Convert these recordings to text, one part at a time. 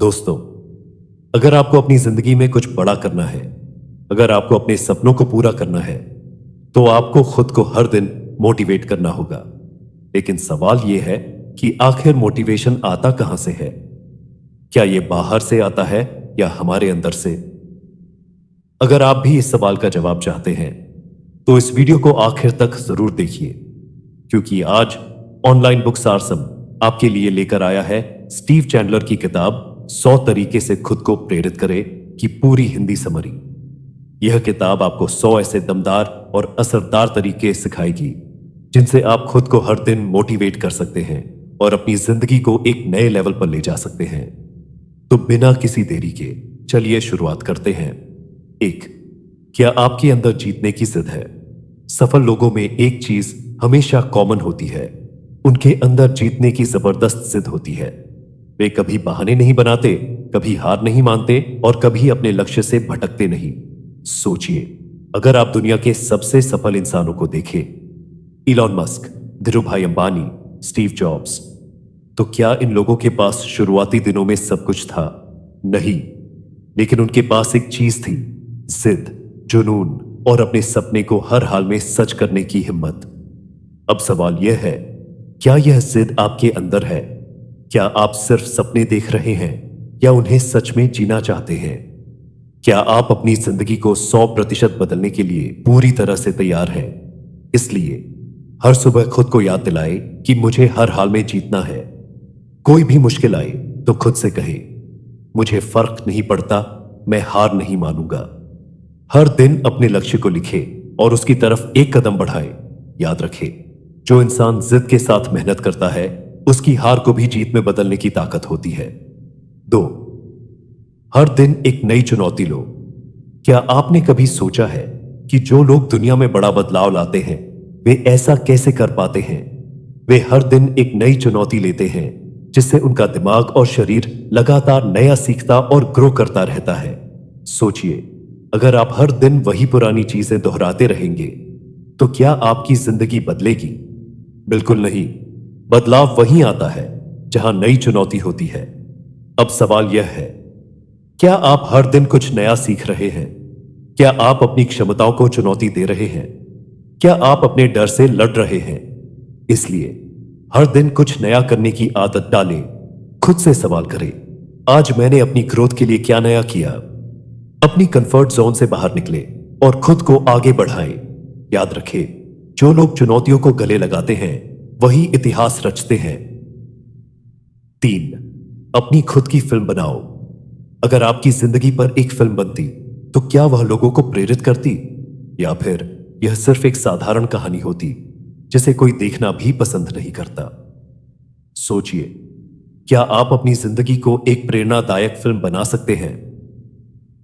दोस्तों, अगर आपको अपनी जिंदगी में कुछ बड़ा करना है, अगर आपको अपने सपनों को पूरा करना है, तो आपको खुद को हर दिन मोटिवेट करना होगा। लेकिन सवाल यह है कि आखिर मोटिवेशन आता कहां से है? क्या यह बाहर से आता है या हमारे अंदर से? अगर आप भी इस सवाल का जवाब चाहते हैं, तो इस वीडियो को आखिर तक जरूर देखिए, क्योंकि आज ऑनलाइन बुक्स आरसम आपके लिए लेकर आया है स्टीव चैंडलर की किताब 100 तरीके से खुद को प्रेरित करें की पूरी हिंदी समरी। यह किताब आपको 100 ऐसे दमदार और असरदार तरीके सिखाएगी जिनसे आप खुद को हर दिन मोटिवेट कर सकते हैं और अपनी जिंदगी को एक नए लेवल पर ले जा सकते हैं। तो बिना किसी देरी के चलिए शुरुआत करते हैं। 1. क्या आपके अंदर जीतने की जिद है? सफल लोगों में एक चीज हमेशा कॉमन होती है, उनके अंदर जीतने की जबरदस्त जिद होती है। वे कभी बहाने नहीं बनाते, कभी हार नहीं मानते और कभी अपने लक्ष्य से भटकते नहीं। सोचिए, अगर आप दुनिया के सबसे सफल इंसानों को देखें, Elon Musk, Dhirubhai Ambani, Steve jobs, तो क्या इन लोगों के पास शुरुआती दिनों में सब कुछ था? नहीं, लेकिन उनके पास एक चीज थी, जिद, जुनून और अपने सपने को हर हाल में सच करने की हिम्मत। अब सवाल यह है, क्या यह जिद आपके अंदर है? क्या आप सिर्फ सपने देख रहे हैं या उन्हें सच में जीना चाहते हैं? क्या आप अपनी जिंदगी को 100% बदलने के लिए पूरी तरह से तैयार हैं? इसलिए हर सुबह खुद को याद दिलाए कि मुझे हर हाल में जीतना है। कोई भी मुश्किल आए तो खुद से कहे, मुझे फर्क नहीं पड़ता, मैं हार नहीं मानूंगा। हर दिन अपने लक्ष्य को लिखे और उसकी तरफ एक कदम बढ़ाए। याद रखे, जो इंसान जिद के साथ मेहनत करता है, उसकी हार को भी जीत में बदलने की ताकत होती है। 2. हर दिन एक नई चुनौती लो। क्या आपने कभी सोचा है कि जो लोग दुनिया में बड़ा बदलाव लाते हैं, वे ऐसा कैसे कर पाते हैं? वे हर दिन एक नई चुनौती लेते हैं, जिससे उनका दिमाग और शरीर लगातार नया सीखता और ग्रो करता रहता है। सोचिए, अगर आप हर दिन वही पुरानी चीजें दोहराते रहेंगे, तो क्या आपकी जिंदगी बदलेगी? बिल्कुल नहीं। बदलाव वहीं आता है जहां नई चुनौती होती है। अब सवाल यह है, क्या आप हर दिन कुछ नया सीख रहे हैं? क्या आप अपनी क्षमताओं को चुनौती दे रहे हैं? क्या आप अपने डर से लड़ रहे हैं? इसलिए हर दिन कुछ नया करने की आदत डालें। खुद से सवाल करें, आज मैंने अपनी ग्रोथ के लिए क्या नया किया? अपनी कंफर्ट जोन से बाहर निकले और खुद को आगे बढ़ाएं। याद रखें, जो लोग चुनौतियों को गले लगाते हैं, वही इतिहास रचते हैं। 3. अपनी खुद की फिल्म बनाओ। अगर आपकी जिंदगी पर एक फिल्म बनती, तो क्या वह लोगों को प्रेरित करती, या फिर यह सिर्फ एक साधारण कहानी होती जिसे कोई देखना भी पसंद नहीं करता? सोचिए, क्या आप अपनी जिंदगी को एक प्रेरणादायक फिल्म बना सकते हैं?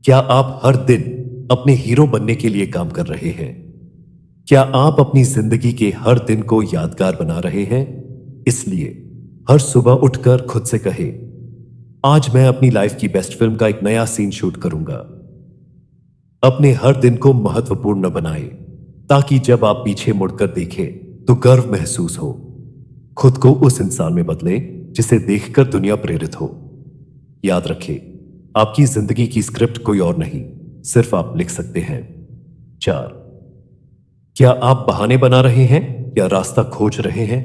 क्या आप हर दिन अपने हीरो बनने के लिए काम कर रहे हैं? क्या आप अपनी जिंदगी के हर दिन को यादगार बना रहे हैं? इसलिए हर सुबह उठकर खुद से कहे, आज मैं अपनी लाइफ की बेस्ट फिल्म का एक नया सीन शूट करूंगा। अपने हर दिन को महत्वपूर्ण बनाए, ताकि जब आप पीछे मुड़कर देखें तो गर्व महसूस हो। खुद को उस इंसान में बदले जिसे देखकर दुनिया प्रेरित हो। याद रखें, आपकी जिंदगी की स्क्रिप्ट कोई और नहीं, सिर्फ आप लिख सकते हैं। 4. क्या आप बहाने बना रहे हैं या रास्ता खोज रहे हैं?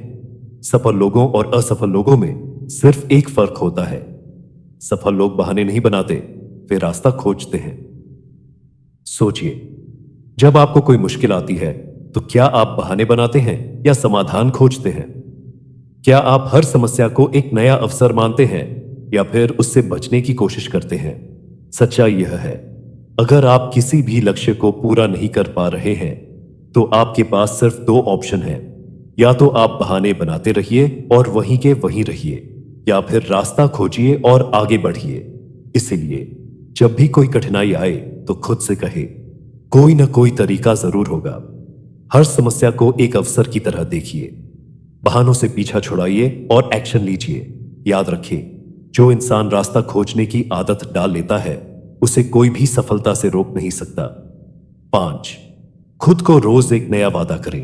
सफल लोगों और असफल लोगों में सिर्फ एक फर्क होता है। सफल लोग बहाने नहीं बनाते, वे रास्ता खोजते हैं। सोचिए, जब आपको कोई मुश्किल आती है, तो क्या आप बहाने बनाते हैं या समाधान खोजते हैं? क्या आप हर समस्या को एक नया अवसर मानते हैं या फिर उससे बचने की कोशिश करते हैं? सच्चाई यह है, अगर आप किसी भी लक्ष्य को पूरा नहीं कर पा रहे हैं, तो आपके पास सिर्फ 2 ऑप्शन हैं। या तो आप बहाने बनाते रहिए और वहीं के वहीं रहिए, या फिर रास्ता खोजिए और आगे बढ़िए। इसलिए जब भी कोई कठिनाई आए तो खुद से कहे, कोई ना कोई तरीका जरूर होगा। हर समस्या को एक अवसर की तरह देखिए। बहानों से पीछा छुड़ाइए और एक्शन लीजिए। याद रखिए, जो इंसान रास्ता खोजने की आदत डाल लेता है, उसे कोई भी सफलता से रोक नहीं सकता। 5. खुद को रोज एक नया वादा करें।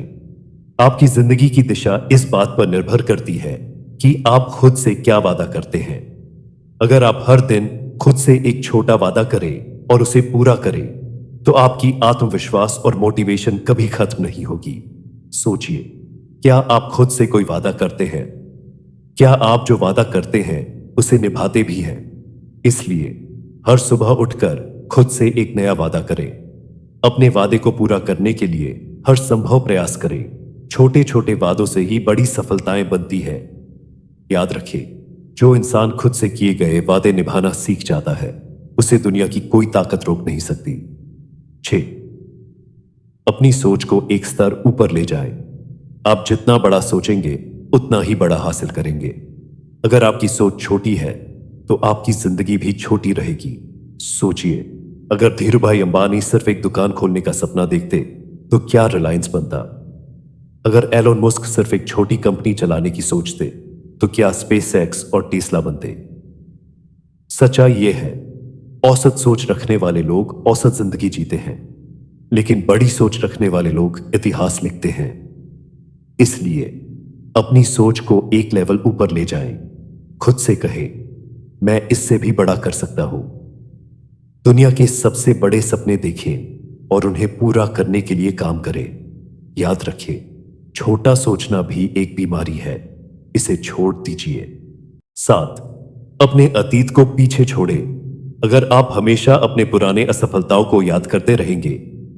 आपकी जिंदगी की दिशा इस बात पर निर्भर करती है कि आप खुद से क्या वादा करते हैं। अगर आप हर दिन खुद से एक छोटा वादा करें और उसे पूरा करें, तो आपकी आत्मविश्वास और मोटिवेशन कभी खत्म नहीं होगी। सोचिए, क्या आप खुद से कोई वादा करते हैं? क्या आप जो वादा करते हैं उसे निभाते भी हैं? इसलिए हर सुबह उठकर खुद से एक नया वादा करें। अपने वादे को पूरा करने के लिए हर संभव प्रयास करें। छोटे छोटे वादों से ही बड़ी सफलताएं बनती है। याद रखें, जो इंसान खुद से किए गए वादे निभाना सीख जाता है, उसे दुनिया की कोई ताकत रोक नहीं सकती। 6. अपनी सोच को एक स्तर ऊपर ले जाएं। आप जितना बड़ा सोचेंगे उतना ही बड़ा हासिल करेंगे। अगर आपकी सोच छोटी है तो आपकी जिंदगी भी छोटी रहेगी। सोचिए, अगर धीरूभाई अंबानी सिर्फ एक दुकान खोलने का सपना देखते तो क्या रिलायंस बनता? अगर एलोन मस्क सिर्फ एक छोटी कंपनी चलाने की सोचते तो क्या स्पेस एक्स और टेस्ला बनते? सच्चाई यह है, औसत सोच रखने वाले लोग औसत जिंदगी जीते हैं, लेकिन बड़ी सोच रखने वाले लोग इतिहास लिखते हैं। इसलिए अपनी सोच को एक लेवल ऊपर ले जाएं। खुद से कहें, मैं इससे भी बड़ा कर सकता हूं। दुनिया के सबसे बड़े सपने देखें और उन्हें पूरा करने के लिए काम करें। याद रखें, छोटा सोचना भी एक बीमारी है, इसे छोड़ दीजिए। 7. अपने अतीत को पीछे छोड़ें। अगर आप हमेशा अपने पुराने असफलताओं को याद करते रहेंगे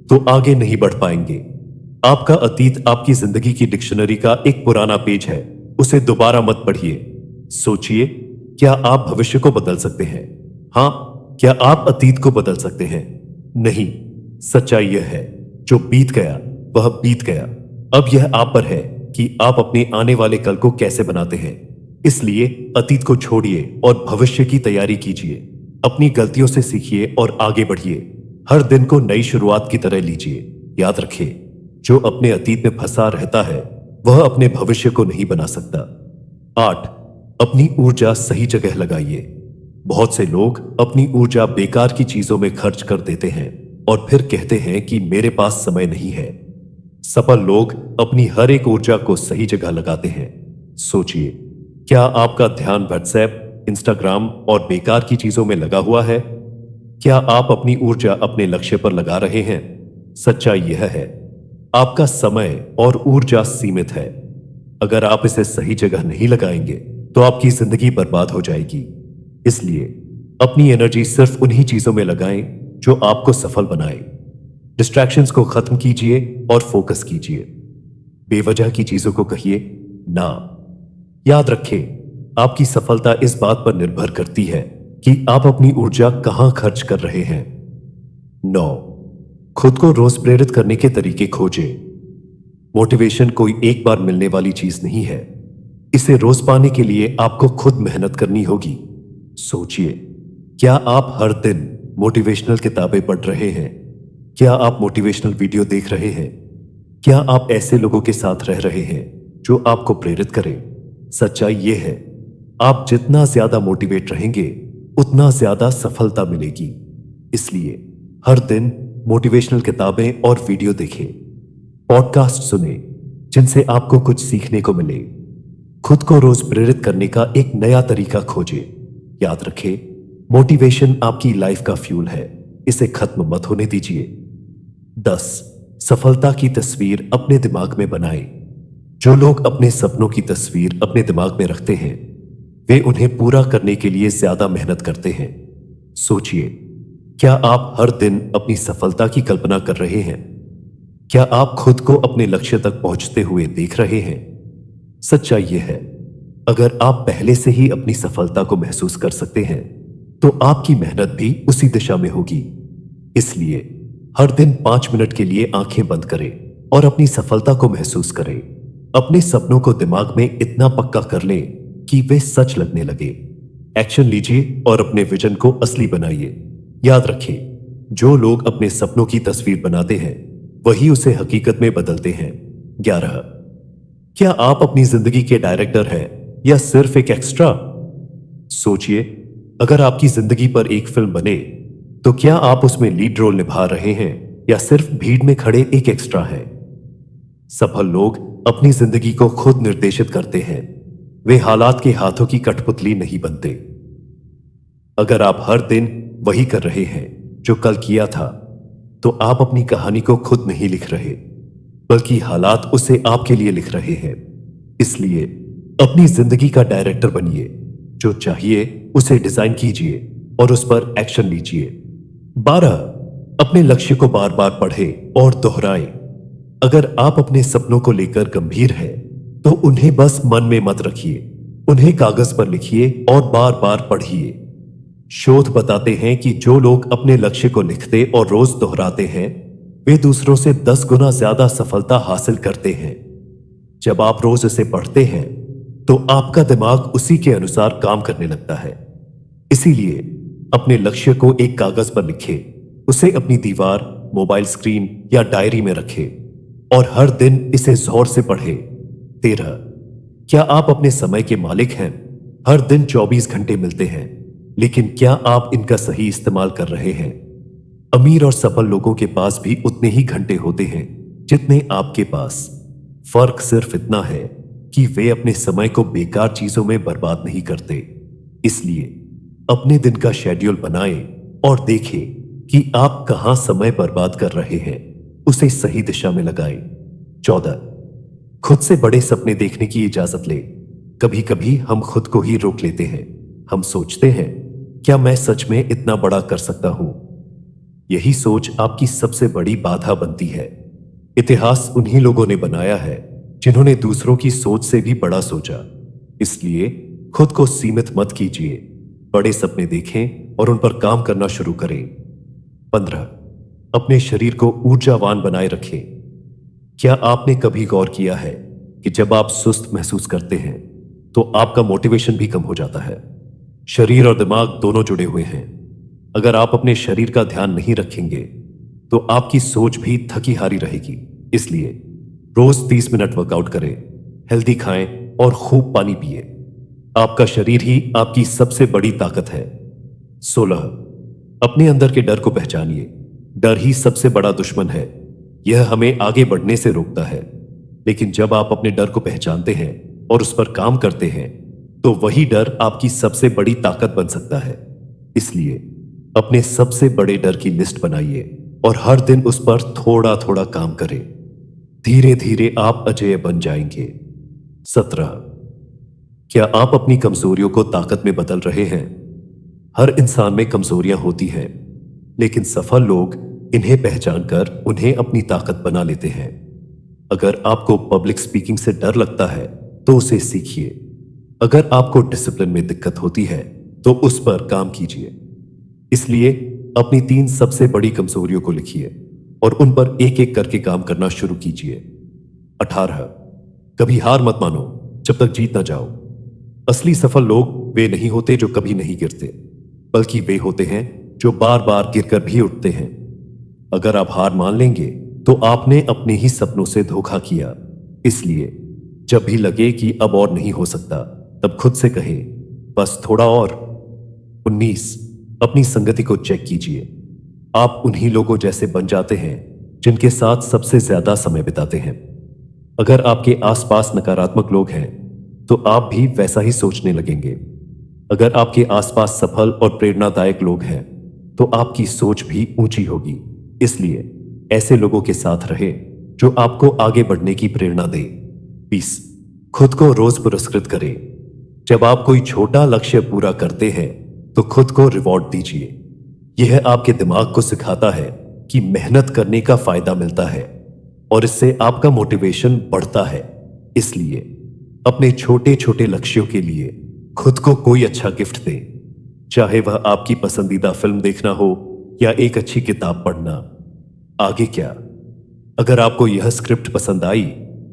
तो आगे नहीं बढ़ पाएंगे। आपका अतीत आपकी जिंदगी की डिक्शनरी का एक पुराना पेज है, उसे दोबारा मत पढ़िए। सोचिए, क्या आप भविष्य को बदल सकते हैं? हाँ, क्या आप अतीत को बदल सकते हैं? नहीं। सच्चाई यह है, जो बीत गया वह बीत गया। अब यह आप पर है कि आप अपने आने वाले कल को कैसे बनाते हैं। इसलिए अतीत को छोड़िए और भविष्य की तैयारी कीजिए। अपनी गलतियों से सीखिए और आगे बढ़िए। हर दिन को नई शुरुआत की तरह लीजिए। याद रखिए, जो अपने अतीत में फंसा रहता है वह अपने भविष्य को नहीं बना सकता। 8. अपनी ऊर्जा सही जगह लगाइए। बहुत से लोग अपनी ऊर्जा बेकार की चीजों में खर्च कर देते हैं और फिर कहते हैं कि मेरे पास समय नहीं है। सफल लोग अपनी हर एक ऊर्जा को सही जगह लगाते हैं। सोचिए, क्या आपका ध्यान व्हाट्सएप, इंस्टाग्राम और बेकार की चीजों में लगा हुआ है? क्या आप अपनी ऊर्जा अपने लक्ष्य पर लगा रहे हैं? सच्चाई यह है, आपका समय और ऊर्जा सीमित है। अगर आप इसे सही जगह नहीं लगाएंगे तो आपकी जिंदगी बर्बाद हो जाएगी। इसलिए अपनी एनर्जी सिर्फ उन्हीं चीजों में लगाएं जो आपको सफल बनाए। डिस्ट्रैक्शंस को खत्म कीजिए और फोकस कीजिए। बेवजह की चीजों को कहिए ना। याद रखें, आपकी सफलता इस बात पर निर्भर करती है कि आप अपनी ऊर्जा कहां खर्च कर रहे हैं। 9. खुद को रोज प्रेरित करने के तरीके खोजें। मोटिवेशन कोई एक बार मिलने वाली चीज नहीं है। इसे रोज पाने के लिए आपको खुद मेहनत करनी होगी। सोचिए, क्या आप हर दिन मोटिवेशनल किताबें पढ़ रहे हैं? क्या आप मोटिवेशनल वीडियो देख रहे हैं? क्या आप ऐसे लोगों के साथ रह रहे हैं जो आपको प्रेरित करें? सच्चाई यह है, आप जितना ज्यादा मोटिवेट रहेंगे उतना ज्यादा सफलता मिलेगी। इसलिए हर दिन मोटिवेशनल किताबें और वीडियो देखें, पॉडकास्ट सुने जिनसे आपको कुछ सीखने को मिले। खुद को रोज प्रेरित करने का एक नया तरीका खोजें। याद रखें, मोटिवेशन आपकी लाइफ का फ्यूल है, इसे खत्म मत होने दीजिए। 10. सफलता की तस्वीर अपने दिमाग में बनाएं। जो लोग अपने सपनों की तस्वीर अपने दिमाग में रखते हैं वे उन्हें पूरा करने के लिए ज्यादा मेहनत करते हैं। सोचिए, क्या आप हर दिन अपनी सफलता की कल्पना कर रहे हैं? क्या आप खुद को अपने लक्ष्य तक पहुंचते हुए देख रहे हैं? सच्चाई यह है, अगर आप पहले से ही अपनी सफलता को महसूस कर सकते हैं तो आपकी मेहनत भी उसी दिशा में होगी। इसलिए हर दिन 5 मिनट के लिए आंखें बंद करें और अपनी सफलता को महसूस करें। अपने सपनों को दिमाग में इतना पक्का कर लें कि वे सच लगने लगे। एक्शन लीजिए और अपने विजन को असली बनाइए। याद रखें, जो लोग अपने सपनों की तस्वीर बनाते हैं वही उसे हकीकत में बदलते हैं। 11. क्या आप अपनी जिंदगी के डायरेक्टर हैं या सिर्फ एक एक्स्ट्रा? सोचिए, अगर आपकी जिंदगी पर एक फिल्म बने तो क्या आप उसमें लीड रोल निभा रहे हैं या सिर्फ भीड़ में खड़े एक एक्स्ट्रा हैं? सफल लोग अपनी जिंदगी को खुद निर्देशित करते हैं। वे हालात के हाथों की कठपुतली नहीं बनते। अगर आप हर दिन वही कर रहे हैं जो कल किया था, तो आप अपनी कहानी को खुद नहीं लिख रहे, बल्कि हालात उसे आपके लिए लिख रहे हैं। इसलिए अपनी जिंदगी का डायरेक्टर बनिए। जो चाहिए उसे डिजाइन कीजिए और उस पर एक्शन लीजिए। 12, अपने लक्ष्य को बार बार पढ़ें और दोहराएं। अगर आप अपने सपनों को लेकर गंभीर हैं, तो उन्हें बस मन में मत रखिए, उन्हें कागज पर लिखिए और बार बार पढ़िए। शोध बताते हैं कि जो लोग अपने लक्ष्य को लिखते और रोज दोहराते हैं, वे दूसरों से 10 गुना ज्यादा सफलता हासिल करते हैं। जब आप रोज इसे पढ़ते हैं, तो आपका दिमाग उसी के अनुसार काम करने लगता है। इसीलिए अपने लक्ष्य को एक कागज पर लिखें, उसे अपनी दीवार, मोबाइल स्क्रीन या डायरी में रखें और हर दिन इसे जोर से पढ़ें। 13, क्या आप अपने समय के मालिक हैं? हर दिन 24 घंटे मिलते हैं, लेकिन क्या आप इनका सही इस्तेमाल कर रहे हैं? अमीर और सफल लोगों के पास भी उतने ही घंटे होते हैं जितने आपके पास। फर्क सिर्फ इतना है कि वे अपने समय को बेकार चीजों में बर्बाद नहीं करते। इसलिए अपने दिन का शेड्यूल बनाएं और देखें कि आप कहां समय बर्बाद कर रहे हैं, उसे सही दिशा में लगाएं। 14, खुद से बड़े सपने देखने की इजाजत लें। कभी कभी हम खुद को ही रोक लेते हैं। हम सोचते हैं, क्या मैं सच में इतना बड़ा कर सकता हूं? यही सोच आपकी सबसे बड़ी बाधा बनती है। इतिहास उन्हीं लोगों ने बनाया है जिन्होंने दूसरों की सोच से भी बड़ा सोचा। इसलिए खुद को सीमित मत कीजिए, बड़े सपने देखें और उन पर काम करना शुरू करें। 15, अपने शरीर को ऊर्जावान बनाए रखें। क्या आपने कभी गौर किया है कि जब आप सुस्त महसूस करते हैं, तो आपका मोटिवेशन भी कम हो जाता है? शरीर और दिमाग दोनों जुड़े हुए हैं। अगर आप अपने शरीर का ध्यान नहीं रखेंगे, तो आपकी सोच भी थकी हारी रहेगी। इसलिए रोज 30 मिनट वर्कआउट करें, हेल्दी खाएं और खूब पानी पिए। आपका शरीर ही आपकी सबसे बड़ी ताकत है। 16, अपने अंदर के डर को पहचानिए। डर ही सबसे बड़ा दुश्मन है। यह हमें आगे बढ़ने से रोकता है। लेकिन जब आप अपने डर को पहचानते हैं और उस पर काम करते हैं, तो वही डर आपकी सबसे बड़ी ताकत बन सकता है। इसलिए अपने सबसे बड़े डर की लिस्ट बनाइए और हर दिन उस पर थोड़ा थोड़ा काम करें। धीरे धीरे आप अजेय बन जाएंगे। 17, क्या आप अपनी कमजोरियों को ताकत में बदल रहे हैं? हर इंसान में कमजोरियां होती हैं, लेकिन सफल लोग इन्हें पहचानकर उन्हें अपनी ताकत बना लेते हैं। अगर आपको पब्लिक स्पीकिंग से डर लगता है, तो उसे सीखिए। अगर आपको डिसिप्लिन में दिक्कत होती है, तो उस पर काम कीजिए। इसलिए अपनी 3 सबसे बड़ी कमजोरियों को लिखिए और उन पर एक एक करके काम करना शुरू कीजिए। 18, कभी हार मत मानो जब तक जीत ना जाओ। असली सफल लोग वे नहीं होते जो कभी नहीं गिरते, बल्कि वे होते हैं जो बार बार गिरकर भी उठते हैं। अगर आप हार मान लेंगे, तो आपने अपने ही सपनों से धोखा किया। इसलिए जब भी लगे कि अब और नहीं हो सकता, तब खुद से कहें, बस थोड़ा और। 19, अपनी संगति को चेक कीजिए। आप उन्हीं लोगों जैसे बन जाते हैं जिनके साथ सबसे ज्यादा समय बिताते हैं। अगर आपके आसपास नकारात्मक लोग हैं, तो आप भी वैसा ही सोचने लगेंगे। अगर आपके आसपास सफल और प्रेरणादायक लोग हैं, तो आपकी सोच भी ऊंची होगी। इसलिए ऐसे लोगों के साथ रहे जो आपको आगे बढ़ने की प्रेरणा दे। 20, खुद को रोज पुरस्कृत करें। जब आप कोई छोटा लक्ष्य पूरा करते हैं, तो खुद को रिवॉर्ड दीजिए। यह आपके दिमाग को सिखाता है कि मेहनत करने का फायदा मिलता है और इससे आपका मोटिवेशन बढ़ता है। इसलिए अपने छोटे छोटे लक्ष्यों के लिए खुद को कोई अच्छा गिफ्ट दें, चाहे वह आपकी पसंदीदा फिल्म देखना हो या एक अच्छी किताब पढ़ना। आगे क्या? अगर आपको यह स्क्रिप्ट पसंद आई,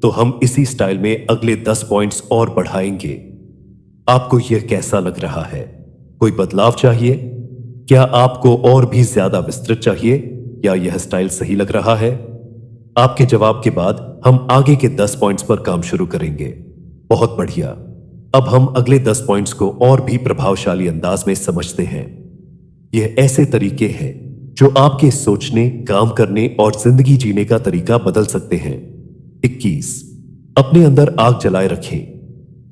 तो हम इसी स्टाइल में अगले 10 पॉइंट्स और बढ़ाएंगे। आपको यह कैसा लग रहा है? कोई बदलाव चाहिए? क्या आपको और भी ज्यादा विस्तृत चाहिए, या यह स्टाइल सही लग रहा है? आपके जवाब के बाद हम आगे के 10 पॉइंट्स पर काम शुरू करेंगे। बहुत बढ़िया। अब हम अगले 10 पॉइंट्स को और भी प्रभावशाली अंदाज में समझते हैं। यह ऐसे तरीके हैं जो आपके सोचने, काम करने और जिंदगी जीने का तरीका बदल सकते हैं। 21, अपने अंदर आग जलाए रखें।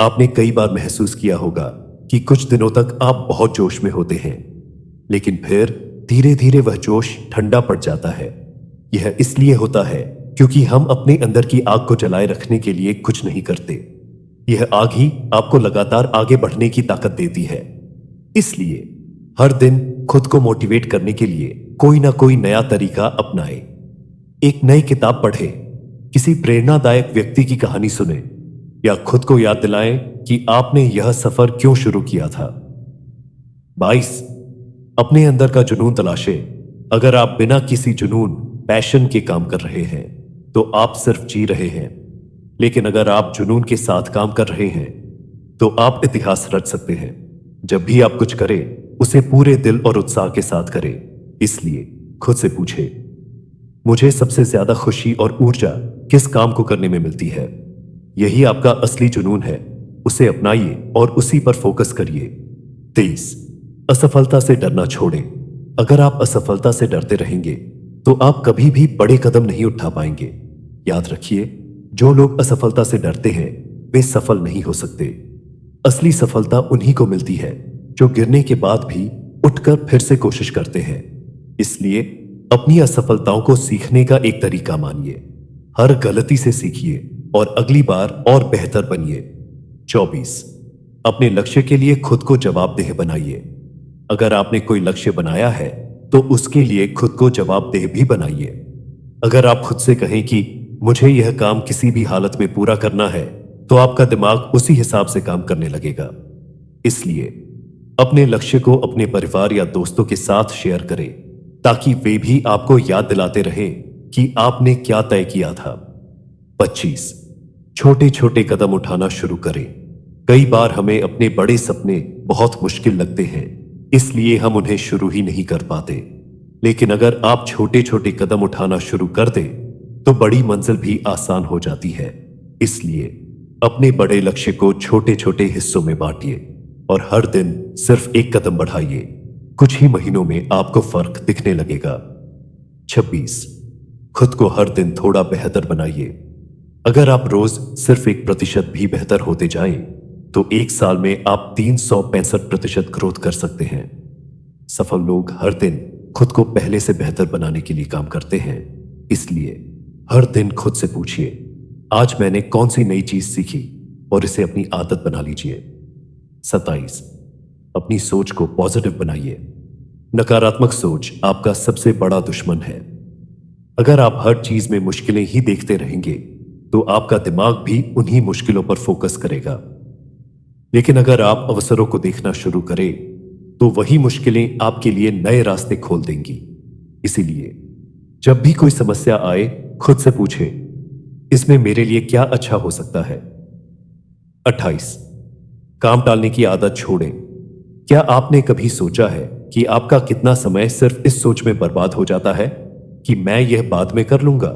आपने कई बार महसूस किया होगा कि कुछ दिनों तक आप बहुत जोश में होते हैं, लेकिन फिर धीरे धीरे वह जोश ठंडा पड़ जाता है। यह इसलिए होता है क्योंकि हम अपने अंदर की आग को जलाए रखने के लिए कुछ नहीं करते। यह आग ही आपको लगातार आगे बढ़ने की ताकत देती है। इसलिए हर दिन खुद को मोटिवेट करने के लिए कोई ना कोई नया तरीका अपनाएं। एक नई किताब पढ़ें, किसी प्रेरणादायक व्यक्ति की कहानी सुने, या खुद को याद दिलाएं कि आपने यह सफर क्यों शुरू किया था। 22, अपने अंदर का जुनून तलाशें। अगर आप बिना किसी जुनून पैशन के काम कर रहे हैं तो आप सिर्फ जी रहे हैं, लेकिन अगर आप जुनून के साथ काम कर रहे हैं तो आप इतिहास रच सकते हैं। जब भी आप कुछ करें उसे पूरे दिल और उत्साह के साथ करें। इसलिए खुद से पूछें, मुझे सबसे ज्यादा खुशी और ऊर्जा किस काम को करने में मिलती है। यही आपका असली जुनून है। उसे अपनाइए और उसी पर फोकस करिए। 23, असफलता से डरना छोड़ें। अगर आप असफलता से डरते रहेंगे तो आप कभी भी बड़े कदम नहीं उठा पाएंगे। याद रखिए, जो लोग असफलता से डरते हैं वे सफल नहीं हो सकते। असली सफलता उन्हीं को मिलती है जो गिरने के बाद भी उठकर फिर से कोशिश करते हैं। इसलिए अपनी असफलताओं को सीखने का एक तरीका मानिए। हर गलती से सीखिए और अगली बार और बेहतर बनिए। 24, अपने लक्ष्य के लिए खुद को जवाबदेह बनाइए। अगर आपने कोई लक्ष्य बनाया है तो उसके लिए खुद को जवाबदेह भी बनाइए। अगर आप खुद से कहें कि मुझे यह काम किसी भी हालत में पूरा करना है, तो आपका दिमाग उसी हिसाब से काम करने लगेगा। इसलिए अपने लक्ष्य को अपने परिवार या दोस्तों के साथ शेयर करें, ताकि वे भी आपको याद दिलाते रहें कि आपने क्या तय किया था। 25, छोटे छोटे कदम उठाना शुरू करें। कई बार हमें अपने बड़े सपने बहुत मुश्किल लगते हैं, इसलिए हम उन्हें शुरू ही नहीं कर पाते। लेकिन अगर आप छोटे छोटे कदम उठाना शुरू कर दें तो बड़ी मंजिल भी आसान हो जाती है। इसलिए अपने बड़े लक्ष्य को छोटे छोटे हिस्सों में बांटिए और हर दिन सिर्फ एक कदम बढ़ाइए। कुछ ही महीनों में आपको फर्क दिखने लगेगा। 26, खुद को हर दिन थोड़ा बेहतर बनाइए। अगर आप रोज सिर्फ 1% भी बेहतर होते जाएं, तो एक साल में आप 365% ग्रोथ कर सकते हैं। सफल लोग हर दिन खुद को पहले से बेहतर बनाने के लिए काम करते हैं। इसलिए हर दिन खुद से पूछिए, आज मैंने कौन सी नई चीज सीखी, और इसे अपनी आदत बना लीजिए। 27, अपनी सोच को पॉजिटिव बनाइए। नकारात्मक सोच आपका सबसे बड़ा दुश्मन है। अगर आप हर चीज में मुश्किलें ही देखते रहेंगे तो आपका दिमाग भी उन्हीं मुश्किलों पर फोकस करेगा। लेकिन अगर आप अवसरों को देखना शुरू करें तो वही मुश्किलें आपके लिए नए रास्ते खोल देंगी। इसीलिए जब भी कोई समस्या आए, खुद से पूछें, इसमें मेरे लिए क्या अच्छा हो सकता है। 28, काम टालने की आदत छोड़ें। क्या आपने कभी सोचा है कि आपका कितना समय सिर्फ इस सोच में बर्बाद हो जाता है कि मैं यह बाद में कर लूंगा।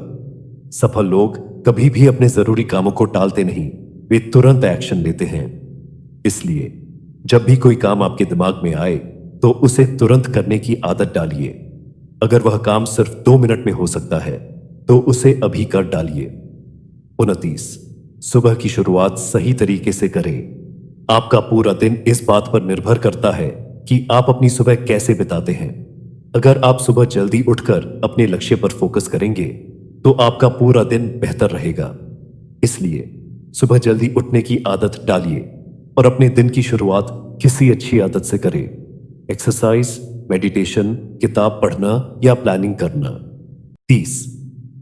सफल लोग कभी भी अपने जरूरी कामों को टालते नहीं, वे तुरंत एक्शन लेते हैं। इसलिए जब भी कोई काम आपके दिमाग में आए तो उसे तुरंत करने की आदत डालिए। अगर वह काम सिर्फ 2 मिनट में हो सकता है तो उसे अभी कर डालिए। 29, सुबह की शुरुआत सही तरीके से करें। आपका पूरा दिन इस बात पर निर्भर करता है कि आप अपनी सुबह कैसे बिताते हैं। अगर आप सुबह जल्दी उठकर अपने लक्ष्य पर फोकस करेंगे तो आपका पूरा दिन बेहतर रहेगा। इसलिए सुबह जल्दी उठने की आदत डालिए और अपने दिन की शुरुआत किसी अच्छी आदत से करें। एक्सरसाइज, मेडिटेशन, किताब पढ़ना या प्लानिंग करना। 30,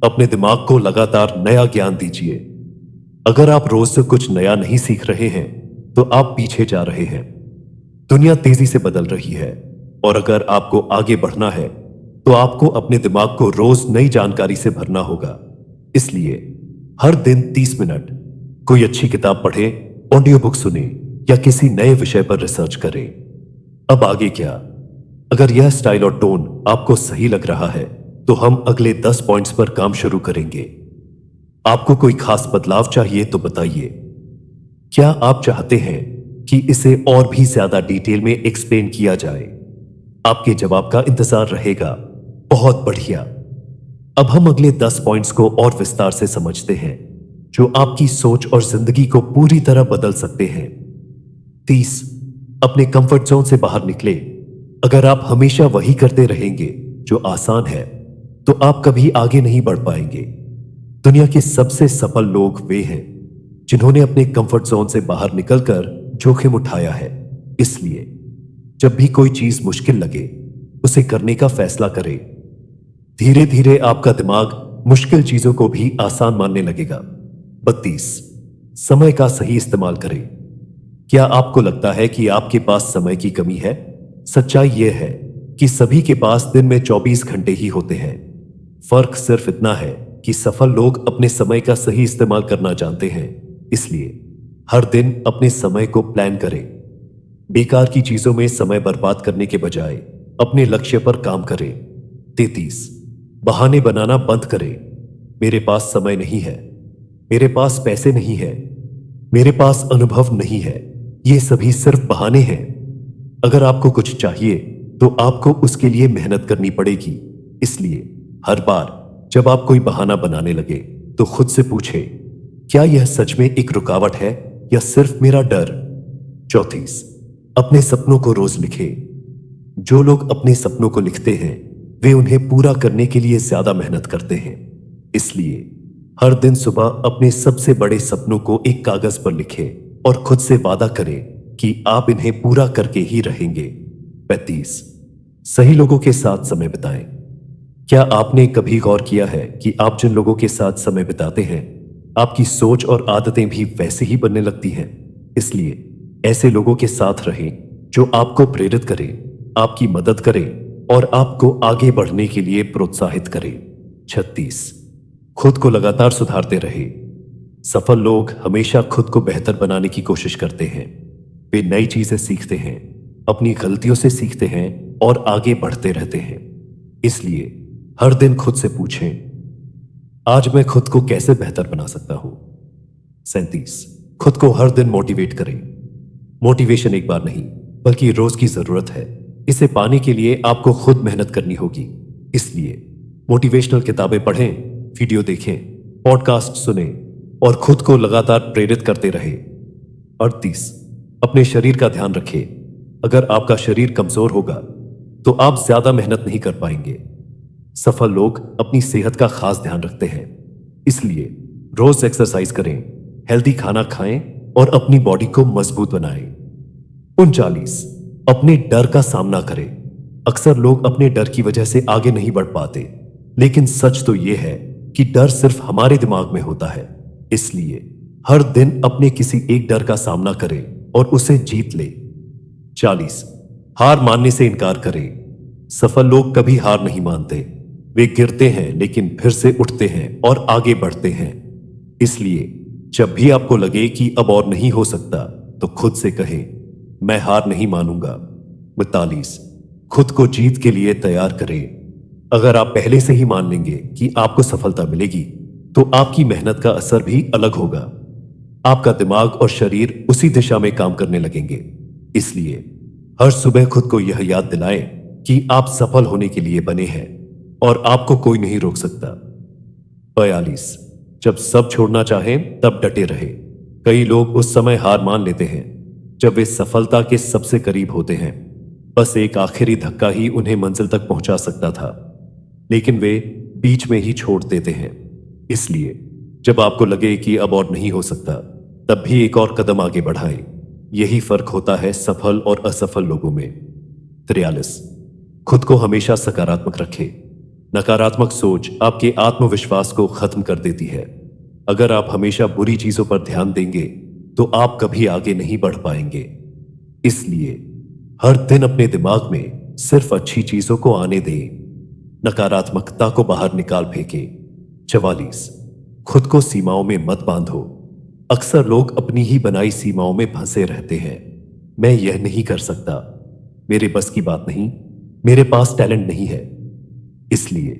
अपने दिमाग को लगातार नया ज्ञान दीजिए। अगर आप रोज से कुछ नया नहीं सीख रहे हैं तो आप पीछे जा रहे हैं। दुनिया तेजी से बदल रही है और अगर आपको आगे बढ़ना है तो आपको अपने दिमाग को रोज नई जानकारी से भरना होगा। इसलिए हर दिन 30 मिनट कोई अच्छी किताब पढ़ें, ऑडियो बुक सुने या किसी नए विषय पर रिसर्च करें। अब आगे क्या? अगर यह स्टाइल और टोन आपको सही लग रहा है तो हम अगले 10 पॉइंट्स पर काम शुरू करेंगे। आपको कोई खास बदलाव चाहिए तो बताइए। क्या आप चाहते हैं कि इसे और भी ज्यादा डिटेल में एक्सप्लेन किया जाए? आपके जवाब का इंतजार रहेगा। बहुत बढ़िया। अब हम अगले 10 पॉइंट्स को और विस्तार से समझते हैं जो आपकी सोच और जिंदगी को पूरी तरह बदल सकते हैं। 30, अपने कंफर्ट जोन से बाहर निकले। अगर आप हमेशा वही करते रहेंगे जो आसान है, तो आप कभी आगे नहीं बढ़ पाएंगे। दुनिया के सबसे सफल लोग वे हैं जिन्होंने अपने कंफर्ट जोन से बाहर निकलकर जोखिम उठाया है। इसलिए जब भी कोई चीज मुश्किल लगे, उसे करने का फैसला करें। धीरे धीरे आपका दिमाग मुश्किल चीजों को भी आसान मानने लगेगा। 32, समय का सही इस्तेमाल करें। क्या आपको लगता है कि आपके पास समय की कमी है? सच्चाई यह है कि सभी के पास दिन में 24 घंटे ही होते हैं। फर्क सिर्फ इतना है कि सफल लोग अपने समय का सही इस्तेमाल करना जानते हैं। इसलिए हर दिन अपने समय को प्लान करें। बेकार की चीजों में समय बर्बाद करने के बजाय अपने लक्ष्य पर काम करें। 33, बहाने बनाना बंद करें। मेरे पास समय नहीं है, मेरे पास पैसे नहीं है, मेरे पास अनुभव नहीं है, ये सभी सिर्फ बहाने हैं। अगर आपको कुछ चाहिए तो आपको उसके लिए मेहनत करनी पड़ेगी। इसलिए हर बार जब आप कोई बहाना बनाने लगे तो खुद से पूछे, क्या यह सच में एक रुकावट है या सिर्फ मेरा डर? 34, अपने सपनों को रोज लिखें। जो लोग अपने सपनों को लिखते हैं वे उन्हें पूरा करने के लिए ज्यादा मेहनत करते हैं। इसलिए हर दिन सुबह अपने सबसे बड़े सपनों को एक कागज पर लिखें और खुद से वादा करें कि आप इन्हें पूरा करके ही रहेंगे। 35, सही लोगों के साथ समय बिताएं। क्या आपने कभी गौर किया है कि आप जिन लोगों के साथ समय बिताते हैं, आपकी सोच और आदतें भी वैसे ही बनने लगती हैं? इसलिए ऐसे लोगों के साथ रहें जो आपको प्रेरित करें, आपकी मदद करें और आपको आगे बढ़ने के लिए प्रोत्साहित करें। 36, खुद को लगातार सुधारते रहे। सफल लोग हमेशा खुद को बेहतर बनाने की कोशिश करते हैं। वे नई चीजें सीखते हैं, अपनी गलतियों से सीखते हैं और आगे बढ़ते रहते हैं। इसलिए हर दिन खुद से पूछें, आज मैं खुद को कैसे बेहतर बना सकता हूं? 37, खुद को हर दिन मोटिवेट करें। मोटिवेशन एक बार नहीं बल्कि रोज की जरूरत है। इसे पाने के लिए आपको खुद मेहनत करनी होगी। इसलिए मोटिवेशनल किताबें पढ़ें, वीडियो देखें, पॉडकास्ट सुनें और खुद को लगातार प्रेरित करते रहें। 38, अपने शरीर का ध्यान रखें। अगर आपका शरीर कमजोर होगा तो आप ज्यादा मेहनत नहीं कर पाएंगे। सफल लोग अपनी सेहत का खास ध्यान रखते हैं। इसलिए रोज एक्सरसाइज करें, हेल्दी खाना खाएं और अपनी बॉडी को मजबूत बनाएं। 39, अपने डर का सामना करें। अक्सर लोग अपने डर की वजह से आगे नहीं बढ़ पाते, लेकिन सच तो यह है कि डर सिर्फ हमारे दिमाग में होता है। इसलिए हर दिन अपने किसी एक डर का सामना करें और उसे जीत ले। 40, हार मानने से इनकार करें। सफल लोग कभी हार नहीं मानते। वे गिरते हैं लेकिन फिर से उठते हैं और आगे बढ़ते हैं। इसलिए जब भी आपको लगे कि अब और नहीं हो सकता तो खुद से कहें, मैं हार नहीं मानूंगा। 42, खुद को जीत के लिए तैयार करें। अगर आप पहले से ही मान लेंगे कि आपको सफलता मिलेगी तो आपकी मेहनत का असर भी अलग होगा। आपका दिमाग और शरीर उसी दिशा में काम करने लगेंगे। इसलिए हर सुबह खुद को यह याद दिलाएं कि आप सफल होने के लिए बने हैं और आपको कोई नहीं रोक सकता। 42, जब सब छोड़ना चाहें तब डटे रहे। कई लोग उस समय हार मान लेते हैं जब वे सफलता के सबसे करीब होते हैं। बस एक आखिरी धक्का ही उन्हें मंजिल तक पहुंचा सकता था, लेकिन वे बीच में ही छोड़ देते हैं। इसलिए जब आपको लगे कि अब और नहीं हो सकता, तब भी एक और कदम आगे बढ़ाएं। यही फर्क होता है सफल और असफल लोगों में। 43, खुद को हमेशा सकारात्मक रखें। नकारात्मक सोच आपके आत्मविश्वास को खत्म कर देती है। अगर आप हमेशा बुरी चीजों पर ध्यान देंगे तो आप कभी आगे नहीं बढ़ पाएंगे। इसलिए हर दिन अपने दिमाग में सिर्फ अच्छी चीजों को आने दें, नकारात्मकता को बाहर निकाल फेंकें। 44, खुद को सीमाओं में मत बांधो। अक्सर लोग अपनी ही बनाई सीमाओं में फंसे रहते हैं। मैं यह नहीं कर सकता, मेरे बस की बात नहीं, मेरे पास टैलेंट नहीं है। इसलिए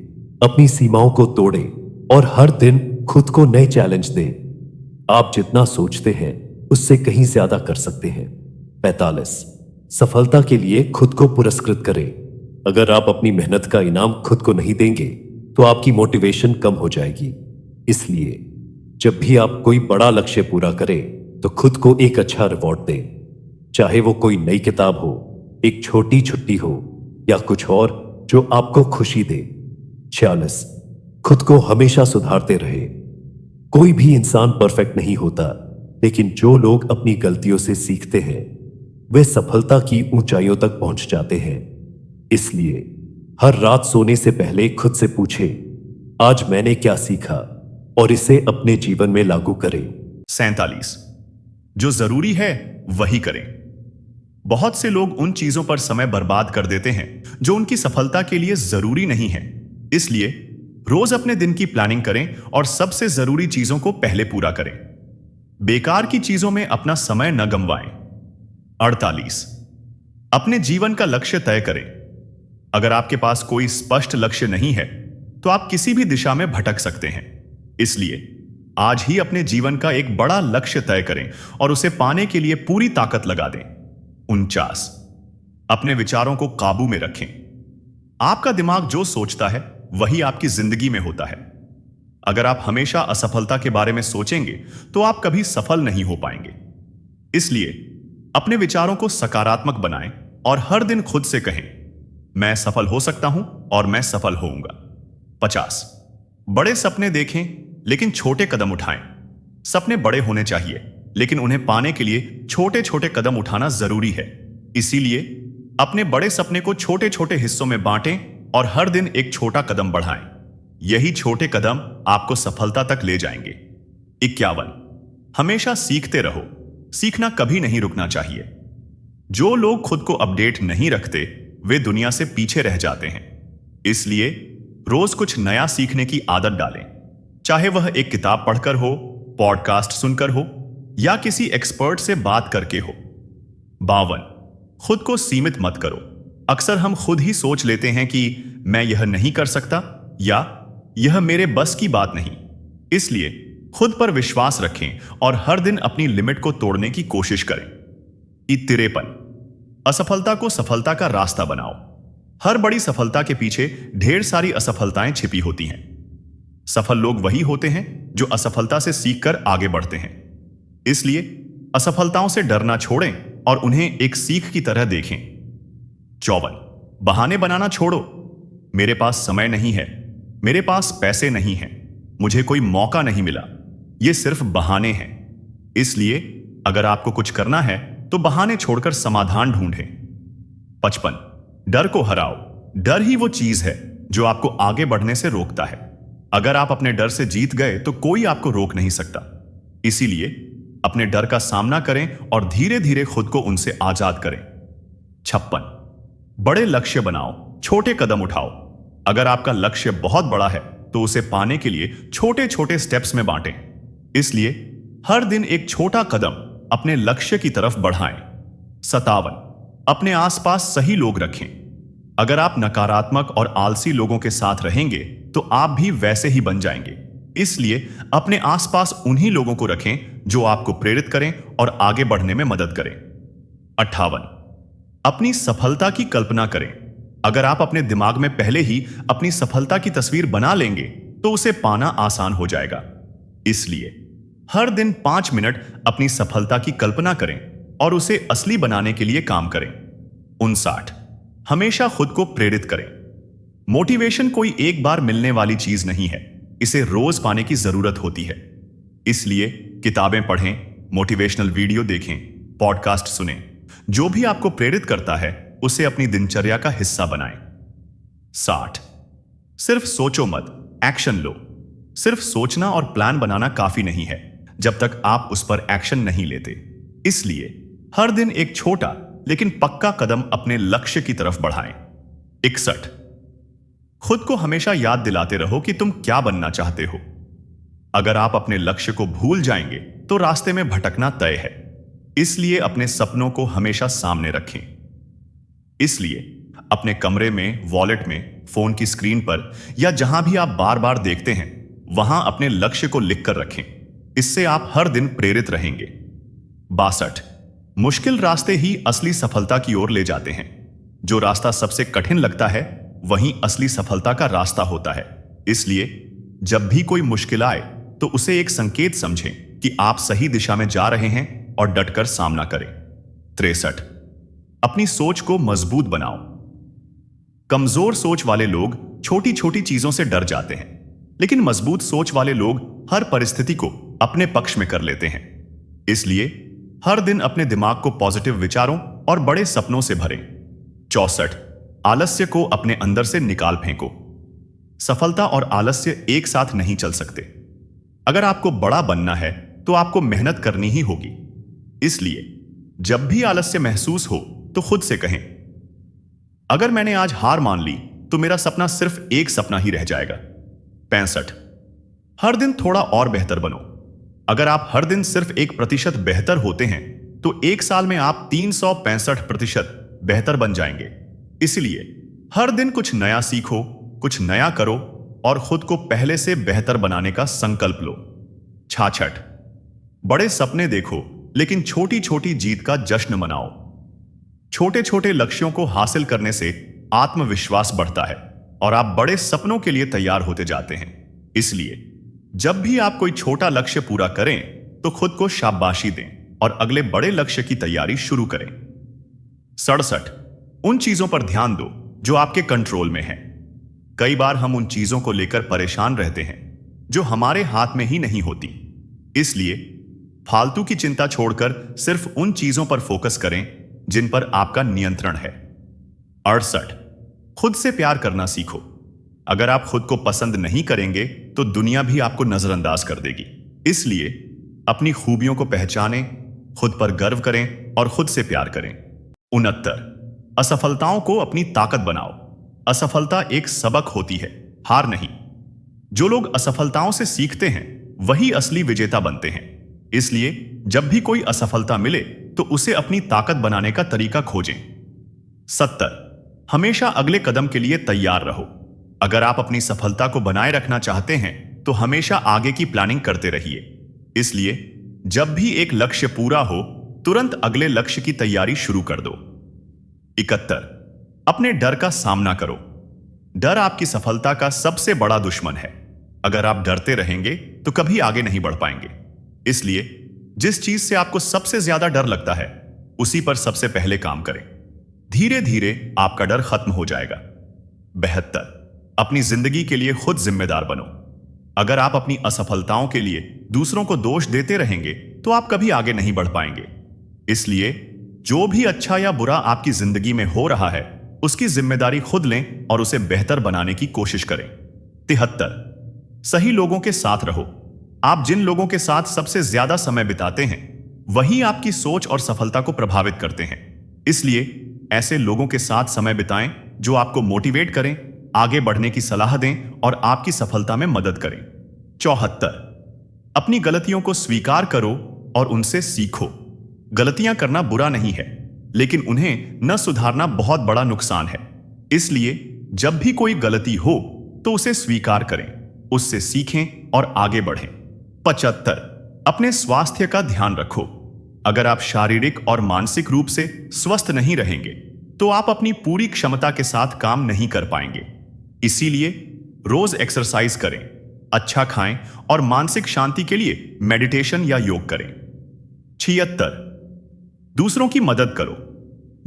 अपनी सीमाओं को तोड़ें और हर दिन खुद को नए चैलेंज दें। आप जितना सोचते हैं उससे कहीं ज्यादा कर सकते हैं। 45, सफलता के लिए खुद को पुरस्कृत करें। अगर आप अपनी मेहनत का इनाम खुद को नहीं देंगे तो आपकी मोटिवेशन कम हो जाएगी। इसलिए जब भी आप कोई बड़ा लक्ष्य पूरा करें तो खुद को एक अच्छा रिवॉर्ड दें। चाहे वो कोई नई किताब हो, एक छोटी छुट्टी हो या कुछ और जो आपको खुशी दे। 46, खुद को हमेशा सुधारते रहे। कोई भी इंसान परफेक्ट नहीं होता, लेकिन जो लोग अपनी गलतियों से सीखते हैं वे सफलता की ऊंचाइयों तक पहुंच जाते हैं। इसलिए हर रात सोने से पहले खुद से पूछें, आज मैंने क्या सीखा, और इसे अपने जीवन में लागू करें। 47, जो जरूरी है वही करें। बहुत से लोग उन चीजों पर समय बर्बाद कर देते हैं जो उनकी सफलता के लिए जरूरी नहीं है। इसलिए रोज अपने दिन की प्लानिंग करें और सबसे जरूरी चीजों को पहले पूरा करें। बेकार की चीजों में अपना समय न गंवाएं। 48, अपने जीवन का लक्ष्य तय करें। अगर आपके पास कोई स्पष्ट लक्ष्य नहीं है तो आप किसी भी दिशा में भटक सकते हैं। इसलिए आज ही अपने जीवन का एक बड़ा लक्ष्य तय करें और उसे पाने के लिए पूरी ताकत लगा दें। 49, अपने विचारों को काबू में रखें। आपका दिमाग जो सोचता है वही आपकी जिंदगी में होता है। अगर आप हमेशा असफलता के बारे में सोचेंगे तो आप कभी सफल नहीं हो पाएंगे। इसलिए अपने विचारों को सकारात्मक बनाएं और हर दिन खुद से कहें, मैं सफल हो सकता हूं और मैं सफल होऊंगा। 50, बड़े सपने देखें लेकिन छोटे कदम उठाएं। सपने बड़े होने चाहिए, लेकिन उन्हें पाने के लिए छोटे छोटे कदम उठाना जरूरी है। इसीलिए अपने बड़े सपने को छोटे छोटे हिस्सों में बांटें और हर दिन एक छोटा कदम बढ़ाएं। यही छोटे कदम आपको सफलता तक ले जाएंगे। 51, हमेशा सीखते रहो। सीखना कभी नहीं रुकना चाहिए। जो लोग खुद को अपडेट नहीं रखते वे दुनिया से पीछे रह जाते हैं। इसलिए रोज कुछ नया सीखने की आदत डालें, चाहे वह एक किताब पढ़कर हो, पॉडकास्ट सुनकर हो या किसी एक्सपर्ट से बात करके हो। 52, खुद को सीमित मत करो। अक्सर हम खुद ही सोच लेते हैं कि मैं यह नहीं कर सकता या यह मेरे बस की बात नहीं। इसलिए खुद पर विश्वास रखें और हर दिन अपनी लिमिट को तोड़ने की कोशिश करें। 53, असफलता को सफलता का रास्ता बनाओ। हर बड़ी सफलता के पीछे ढेर सारी असफलताएं छिपी होती हैं। सफल लोग वही होते हैं जो असफलता से सीखकर आगे बढ़ते हैं। इसलिए असफलताओं से डरना छोड़ें और उन्हें एक सीख की तरह देखें। 54, बहाने बनाना छोड़ो। मेरे पास समय नहीं है, मेरे पास पैसे नहीं हैं, मुझे कोई मौका नहीं मिला, ये सिर्फ बहाने हैं। इसलिए अगर आपको कुछ करना है तो बहाने छोड़कर समाधान ढूंढें। 55, डर को हराओ। डर ही वो चीज है जो आपको आगे बढ़ने से रोकता है। अगर आप अपने डर से जीत गए तो कोई आपको रोक नहीं सकता। इसीलिए अपने डर का सामना करें और धीरे धीरे खुद को उनसे आजाद करें। 56, बड़े लक्ष्य बनाओ, छोटे कदम उठाओ। अगर आपका लक्ष्य बहुत बड़ा है तो उसे पाने के लिए छोटे छोटे स्टेप्स में बांटें। इसलिए हर दिन एक छोटा कदम अपने लक्ष्य की तरफ बढ़ाएं। 57, अपने आसपास सही लोग रखें। अगर आप नकारात्मक और आलसी लोगों के साथ रहेंगे तो आप भी वैसे ही बन जाएंगे। इसलिए अपने आसपास उन्हीं लोगों को रखें जो आपको प्रेरित करें और आगे बढ़ने में मदद करें। 58, अपनी सफलता की कल्पना करें। अगर आप अपने दिमाग में पहले ही अपनी सफलता की तस्वीर बना लेंगे तो उसे पाना आसान हो जाएगा। इसलिए हर दिन 5 मिनट अपनी सफलता की कल्पना करें और उसे असली बनाने के लिए काम करें। 59, हमेशा खुद को प्रेरित करें। मोटिवेशन कोई एक बार मिलने वाली चीज नहीं है, इसे रोज पाने की जरूरत होती है। इसलिए किताबें पढ़ें, मोटिवेशनल वीडियो देखें, पॉडकास्ट सुनें। जो भी आपको प्रेरित करता है उसे अपनी दिनचर्या का हिस्सा बनाएं। 60, सिर्फ सोचो मत, एक्शन लो। सिर्फ सोचना और प्लान बनाना काफी नहीं है जब तक आप उस पर एक्शन नहीं लेते। इसलिए हर दिन एक छोटा लेकिन पक्का कदम अपने लक्ष्य की तरफ बढ़ाएं। 61, खुद को हमेशा याद दिलाते रहो कि तुम क्या बनना चाहते हो। अगर आप अपने लक्ष्य को भूल जाएंगे तो रास्ते में भटकना तय है। इसलिए अपने सपनों को हमेशा सामने रखें। इसलिए अपने कमरे में, वॉलेट में, फोन की स्क्रीन पर या जहां भी आप बार बार देखते हैं वहां अपने लक्ष्य को लिखकर रखें। इससे आप हर दिन प्रेरित रहेंगे। 62, मुश्किल रास्ते ही असली सफलता की ओर ले जाते हैं। जो रास्ता सबसे कठिन लगता है वही असली सफलता का रास्ता होता है। इसलिए जब भी कोई मुश्किल आए तो उसे एक संकेत समझें कि आप सही दिशा में जा रहे हैं और डटकर सामना करें। 63, अपनी सोच को मजबूत बनाओ। कमजोर सोच वाले लोग छोटी छोटी चीजों से डर जाते हैं, लेकिन मजबूत सोच वाले लोग हर परिस्थिति को अपने पक्ष में कर लेते हैं। इसलिए हर दिन अपने दिमाग को पॉजिटिव विचारों और बड़े सपनों से भरें। 64, आलस्य को अपने अंदर से निकाल फेंको। सफलता और आलस्य एक साथ नहीं चल सकते। अगर आपको बड़ा बनना है तो आपको मेहनत करनी ही होगी। इसलिए जब भी आलस्य महसूस हो तो खुद से कहें, अगर मैंने आज हार मान ली तो मेरा सपना सिर्फ एक सपना ही रह जाएगा। 65, हर दिन थोड़ा और बेहतर बनो। अगर आप हर दिन सिर्फ 1% बेहतर होते हैं तो एक साल में आप 365% बेहतर बन जाएंगे। इसलिए हर दिन कुछ नया सीखो, कुछ नया करो और खुद को पहले से बेहतर बनाने का संकल्प लो। 66, बड़े सपने देखो लेकिन छोटी छोटी जीत का जश्न मनाओ। छोटे छोटे लक्ष्यों को हासिल करने से आत्मविश्वास बढ़ता है और आप बड़े सपनों के लिए तैयार होते जाते हैं। इसलिए जब भी आप कोई छोटा लक्ष्य पूरा करें तो खुद को शाबाशी दें और अगले बड़े लक्ष्य की तैयारी शुरू करें। 67, उन चीजों पर ध्यान दो जो आपके कंट्रोल में है। कई बार हम उन चीजों को लेकर परेशान रहते हैं जो हमारे हाथ में ही नहीं होती। इसलिए फालतू की चिंता छोड़कर सिर्फ उन चीजों पर फोकस करें जिन पर आपका नियंत्रण है। 68, खुद से प्यार करना सीखो। अगर आप खुद को पसंद नहीं करेंगे तो दुनिया भी आपको नजरअंदाज कर देगी। इसलिए अपनी खूबियों को पहचानें, खुद पर गर्व करें और खुद से प्यार करें। 69, असफलताओं को अपनी ताकत बनाओ। असफलता एक सबक होती है, हार नहीं। जो लोग असफलताओं से सीखते हैं वही असली विजेता बनते हैं। इसलिए जब भी कोई असफलता मिले तो उसे अपनी ताकत बनाने का तरीका खोजें। 70, हमेशा अगले कदम के लिए तैयार रहो। अगर आप अपनी सफलता को बनाए रखना चाहते हैं तो हमेशा आगे की प्लानिंग करते रहिए। इसलिए जब भी एक लक्ष्य पूरा हो तुरंत अगले लक्ष्य की तैयारी शुरू कर दो। 71, अपने डर का सामना करो। डर आपकी सफलता का सबसे बड़ा दुश्मन है। अगर आप डरते रहेंगे तो कभी आगे नहीं बढ़ पाएंगे। इसलिए जिस चीज से आपको सबसे ज्यादा डर लगता है उसी पर सबसे पहले काम करें। धीरे धीरे आपका डर खत्म हो जाएगा। 72, अपनी जिंदगी के लिए खुद जिम्मेदार बनो। अगर आप अपनी असफलताओं के लिए दूसरों को दोष देते रहेंगे तो आप कभी आगे नहीं बढ़ पाएंगे। इसलिए जो भी अच्छा या बुरा आपकी जिंदगी में हो रहा है उसकी जिम्मेदारी खुद लें और उसे बेहतर बनाने की कोशिश करें। 73, सही लोगों के साथ रहो। आप जिन लोगों के साथ सबसे ज्यादा समय बिताते हैं वही आपकी सोच और सफलता को प्रभावित करते हैं। इसलिए ऐसे लोगों के साथ समय बिताएं जो आपको मोटिवेट करें, आगे बढ़ने की सलाह दें और आपकी सफलता में मदद करें। 74, अपनी गलतियों को स्वीकार करो और उनसे सीखो। गलतियां करना बुरा नहीं है, लेकिन उन्हें न सुधारना बहुत बड़ा नुकसान है। इसलिए जब भी कोई गलती हो तो उसे स्वीकार करें, उससे सीखें और आगे बढ़ें। 75, अपने स्वास्थ्य का ध्यान रखो। अगर आप शारीरिक और मानसिक रूप से स्वस्थ नहीं रहेंगे तो आप अपनी पूरी क्षमता के साथ काम नहीं कर पाएंगे। इसीलिए रोज एक्सरसाइज करें, अच्छा खाएं और मानसिक शांति के लिए मेडिटेशन या योग करें। 76, दूसरों की मदद करो।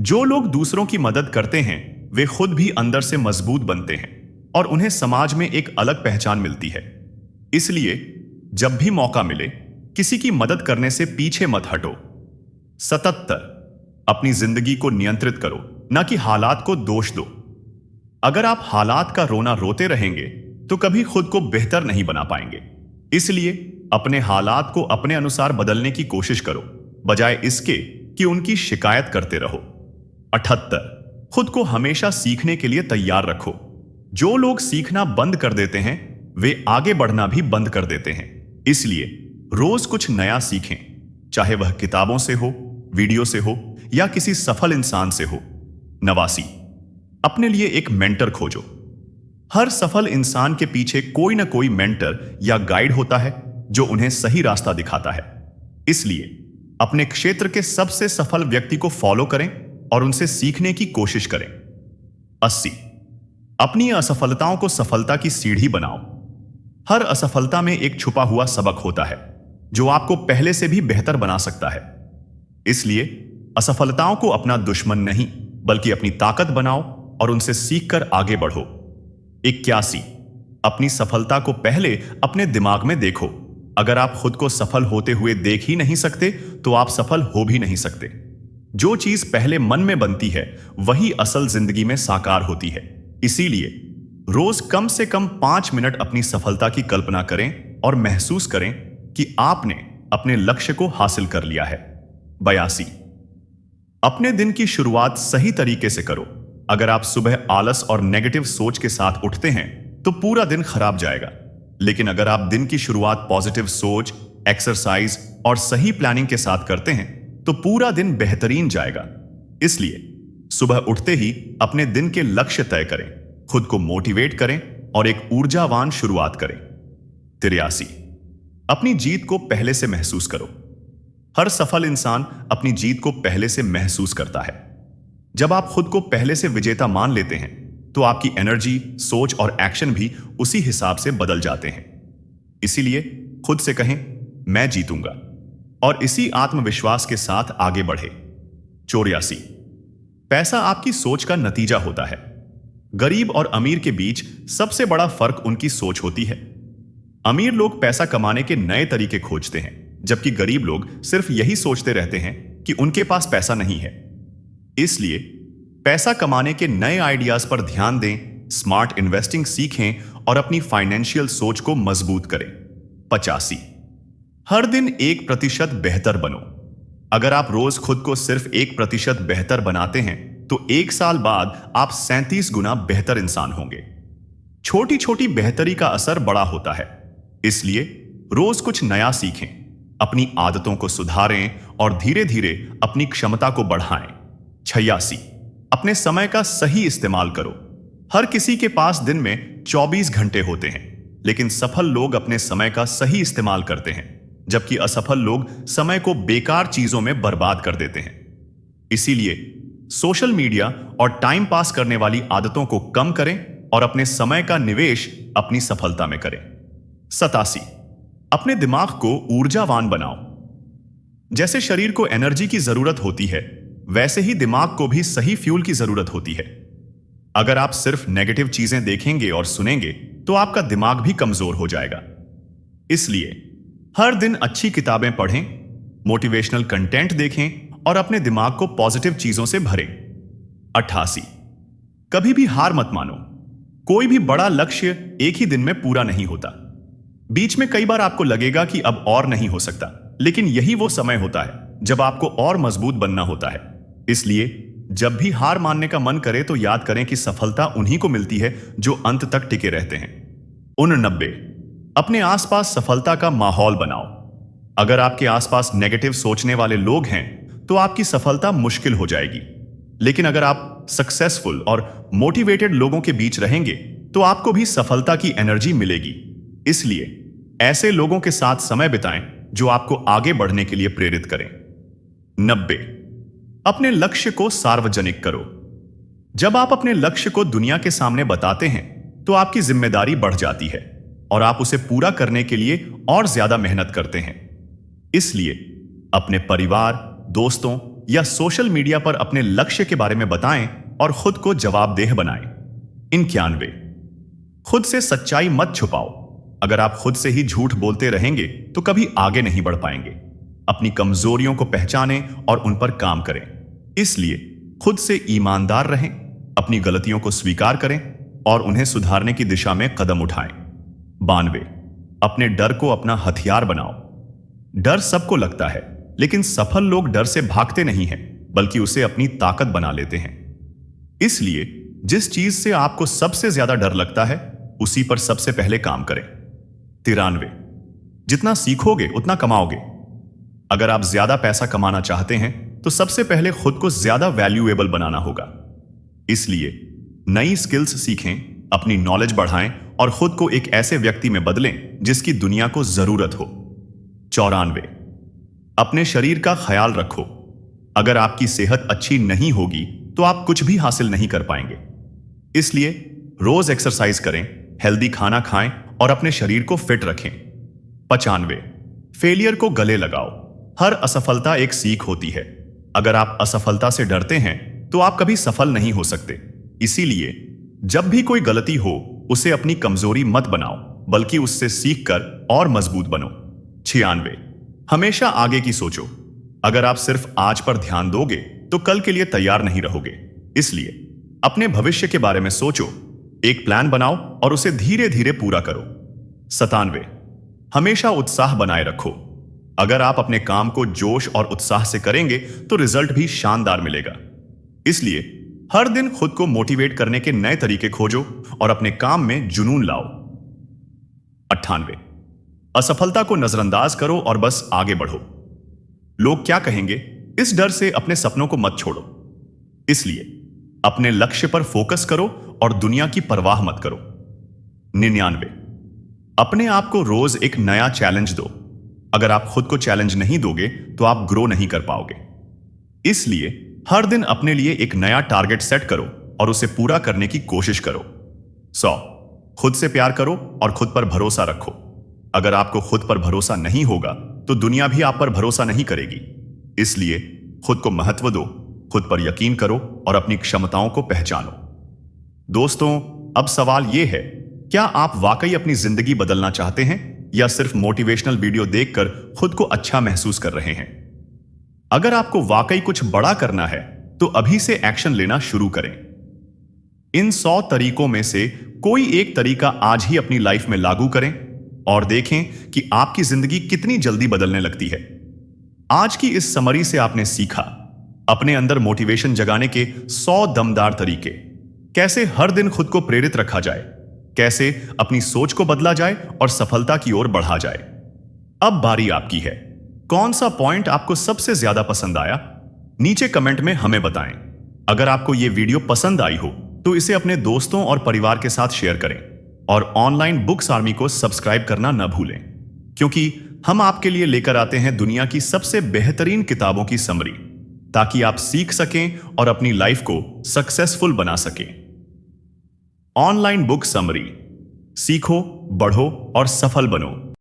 जो लोग दूसरों की मदद करते हैं वे खुद भी अंदर से मजबूत बनते हैं और उन्हें समाज में एक अलग पहचान मिलती है। इसलिए जब भी मौका मिले किसी की मदद करने से पीछे मत हटो। 77, अपनी जिंदगी को नियंत्रित करो, न कि हालात को दोष दो। अगर आप हालात का रोना रोते रहेंगे तो कभी खुद को बेहतर नहीं बना पाएंगे। इसलिए अपने हालात को अपने अनुसार बदलने की कोशिश करो, बजाय इसके कि उनकी शिकायत करते रहो। 78, खुद को हमेशा सीखने के लिए तैयार रखो। जो लोग सीखना बंद कर देते हैं वे आगे बढ़ना भी बंद कर देते हैं। इसलिए रोज कुछ नया सीखें, चाहे वह किताबों से हो, वीडियो से हो या किसी सफल इंसान से हो। 89, अपने लिए एक मेंटर खोजो। हर सफल इंसान के पीछे कोई ना कोई मेंटर या गाइड होता है जो उन्हें सही रास्ता दिखाता है। इसलिए अपने क्षेत्र के सबसे सफल व्यक्ति को फॉलो करें और उनसे सीखने की कोशिश करें। 80, अपनी असफलताओं को सफलता की सीढ़ी बनाओ। हर असफलता में एक छुपा हुआ सबक होता है जो आपको पहले से भी बेहतर बना सकता है। इसलिए असफलताओं को अपना दुश्मन नहीं बल्कि अपनी ताकत बनाओ और उनसे सीखकर आगे बढ़ो। 81, अपनी सफलता को पहले अपने दिमाग में देखो। अगर आप खुद को सफल होते हुए देख ही नहीं सकते तो आप सफल हो भी नहीं सकते। जो चीज पहले मन में बनती है वही असल जिंदगी में साकार होती है। इसीलिए रोज कम से कम 5 मिनट अपनी सफलता की कल्पना करें और महसूस करें कि आपने अपने लक्ष्य को हासिल कर लिया है। 82, अपने दिन की शुरुआत सही तरीके से करो। अगर आप सुबह आलस और नेगेटिव सोच के साथ उठते हैं तो पूरा दिन खराब जाएगा, लेकिन अगर आप दिन की शुरुआत पॉजिटिव सोच, एक्सरसाइज और सही प्लानिंग के साथ करते हैं तो पूरा दिन बेहतरीन जाएगा। इसलिए सुबह उठते ही अपने दिन के लक्ष्य तय करें, खुद को मोटिवेट करें और एक ऊर्जावान शुरुआत करें। 83, अपनी जीत को पहले से महसूस करो। हर सफल इंसान अपनी जीत को पहले से महसूस करता है। जब आप खुद को पहले से विजेता मान लेते हैं तो आपकी एनर्जी, सोच और एक्शन भी उसी हिसाब से बदल जाते हैं। इसीलिए खुद से कहें, मैं जीतूंगा, और इसी आत्मविश्वास के साथ आगे बढ़े। 84, पैसा आपकी सोच का नतीजा होता है। गरीब और अमीर के बीच सबसे बड़ा फर्क उनकी सोच होती है। अमीर लोग पैसा कमाने के नए तरीके खोजते हैं, जबकि गरीब लोग सिर्फ यही सोचते रहते हैं कि उनके पास पैसा नहीं है। इसलिए पैसा कमाने के नए आइडियाज पर ध्यान दें, स्मार्ट इन्वेस्टिंग सीखें और अपनी फाइनेंशियल सोच को मजबूत करें। 85, हर दिन 1% बेहतर बनो। अगर आप रोज खुद को सिर्फ 1% बेहतर बनाते हैं तो 1 साल बाद आप 37 गुना बेहतर इंसान होंगे। छोटी छोटी बेहतरी का असर बड़ा होता है, इसलिए रोज कुछ नया सीखें, अपनी आदतों को सुधारें और धीरे धीरे अपनी क्षमता को बढ़ाएं। 86, अपने समय का सही इस्तेमाल करो। हर किसी के पास दिन में 24 घंटे होते हैं, लेकिन सफल लोग अपने समय का सही इस्तेमाल करते हैं, जबकि असफल लोग समय को बेकार चीजों में बर्बाद कर देते हैं। इसीलिए सोशल मीडिया और टाइम पास करने वाली आदतों को कम करें और अपने समय का निवेश अपनी सफलता में करें। 87, अपने दिमाग को ऊर्जावान बनाओ। जैसे शरीर को एनर्जी की जरूरत होती है, वैसे ही दिमाग को भी सही फ्यूल की जरूरत होती है। अगर आप सिर्फ नेगेटिव चीजें देखेंगे और सुनेंगे तो आपका दिमाग भी कमजोर हो जाएगा। इसलिए हर दिन अच्छी किताबें पढ़ें, मोटिवेशनल कंटेंट देखें और अपने दिमाग को पॉजिटिव चीजों से भरें। 88, कभी भी हार मत मानो। कोई भी बड़ा लक्ष्य एक ही दिन में पूरा नहीं होता। बीच में कई बार आपको लगेगा कि अब और नहीं हो सकता, लेकिन यही वो समय होता है जब आपको और मजबूत बनना होता है। इसलिए जब भी हार मानने का मन करे तो याद करें कि सफलता उन्हीं को मिलती है जो अंत तक टिके रहते हैं। 89, अपने आसपास सफलता का माहौल बनाओ। अगर आपके आसपास नेगेटिव सोचने वाले लोग हैं तो आपकी सफलता मुश्किल हो जाएगी, लेकिन अगर आप सक्सेसफुल और मोटिवेटेड लोगों के बीच रहेंगे तो आपको भी सफलता की एनर्जी मिलेगी। इसलिए ऐसे लोगों के साथ समय बिताएं जो आपको आगे बढ़ने के लिए प्रेरित करें। 90, अपने लक्ष्य को सार्वजनिक करो। जब आप अपने लक्ष्य को दुनिया के सामने बताते हैं तो आपकी जिम्मेदारी बढ़ जाती है और आप उसे पूरा करने के लिए और ज्यादा मेहनत करते हैं। इसलिए अपने परिवार, दोस्तों या सोशल मीडिया पर अपने लक्ष्य के बारे में बताएं और खुद को जवाबदेह बनाएं। 91, खुद से सच्चाई मत छुपाओ। अगर आप खुद से ही झूठ बोलते रहेंगे तो कभी आगे नहीं बढ़ पाएंगे। अपनी कमजोरियों को पहचानें और उन पर काम करें। इसलिए खुद से ईमानदार रहें, अपनी गलतियों को स्वीकार करें और उन्हें सुधारने की दिशा में कदम उठाएं। 92, अपने डर को अपना हथियार बनाओ। डर सबको लगता है, लेकिन सफल लोग डर से भागते नहीं हैं, बल्कि उसे अपनी ताकत बना लेते हैं। इसलिए जिस चीज से आपको सबसे ज्यादा डर लगता है उसी पर सबसे पहले काम करें। 93, जितना सीखोगे उतना कमाओगे। अगर आप ज्यादा पैसा कमाना चाहते हैं तो सबसे पहले खुद को ज्यादा वैल्यूएबल बनाना होगा। इसलिए नई स्किल्स सीखें, अपनी नॉलेज बढ़ाएं और खुद को एक ऐसे व्यक्ति में बदलें जिसकी दुनिया को जरूरत हो। 94, अपने शरीर का ख्याल रखो। अगर आपकी सेहत अच्छी नहीं होगी तो आप कुछ भी हासिल नहीं कर पाएंगे। इसलिए रोज एक्सरसाइज करें, हेल्दी खाना खाएं और अपने शरीर को फिट रखें। 95, फेलियर को गले लगाओ। हर असफलता एक सीख होती है। अगर आप असफलता से डरते हैं तो आप कभी सफल नहीं हो सकते। इसीलिए जब भी कोई गलती हो उसे अपनी कमजोरी मत बनाओ, बल्कि उससे सीखकर और मजबूत बनो। 96, हमेशा आगे की सोचो। अगर आप सिर्फ आज पर ध्यान दोगे तो कल के लिए तैयार नहीं रहोगे। इसलिए अपने भविष्य के बारे में सोचो, एक प्लान बनाओ और उसे धीरे धीरे पूरा करो। 97, हमेशा उत्साह बनाए रखो। अगर आप अपने काम को जोश और उत्साह से करेंगे तो रिजल्ट भी शानदार मिलेगा। इसलिए हर दिन खुद को मोटिवेट करने के नए तरीके खोजो और अपने काम में जुनून लाओ। 98, असफलता को नजरअंदाज करो और बस आगे बढ़ो। लोग क्या कहेंगे, इस डर से अपने सपनों को मत छोड़ो। इसलिए अपने लक्ष्य पर फोकस करो और दुनिया की परवाह मत करो। 99, अपने आप को रोज एक नया चैलेंज दो। अगर आप खुद को चैलेंज नहीं दोगे तो आप ग्रो नहीं कर पाओगे। इसलिए हर दिन अपने लिए एक नया टारगेट सेट करो और उसे पूरा करने की कोशिश करो। 100, खुद से प्यार करो और खुद पर भरोसा रखो। अगर आपको खुद पर भरोसा नहीं होगा तो दुनिया भी आप पर भरोसा नहीं करेगी। इसलिए खुद को महत्व दो, खुद पर यकीन करो और अपनी क्षमताओं को पहचानो। दोस्तों, अब सवाल यह है, क्या आप वाकई अपनी जिंदगी बदलना चाहते हैं या सिर्फ मोटिवेशनल वीडियो देखकर खुद को अच्छा महसूस कर रहे हैं? अगर आपको वाकई कुछ बड़ा करना है तो अभी से एक्शन लेना शुरू करें। इन 100 तरीकों में से कोई एक तरीका आज ही अपनी लाइफ में लागू करें और देखें कि आपकी जिंदगी कितनी जल्दी बदलने लगती है। आज की इस समरी से आपने सीखा अपने अंदर मोटिवेशन जगाने के 100 दमदार तरीके, कैसे हर दिन खुद को प्रेरित रखा जाए, कैसे अपनी सोच को बदला जाए और सफलता की ओर बढ़ा जाए। अब बारी आपकी है। कौन सा पॉइंट आपको सबसे ज्यादा पसंद आया? नीचे कमेंट में हमें बताएं। अगर आपको यह वीडियो पसंद आई हो तो इसे अपने दोस्तों और परिवार के साथ शेयर करें और ऑनलाइन बुक्स आर्मी को सब्सक्राइब करना न भूलें, क्योंकि हम आपके लिए लेकर आते हैं दुनिया की सबसे बेहतरीन किताबों की समरी, ताकि आप सीख सकें और अपनी लाइफ को सक्सेसफुल बना सकें। ऑनलाइन बुक समरी, सीखो, बढ़ो और सफल बनो।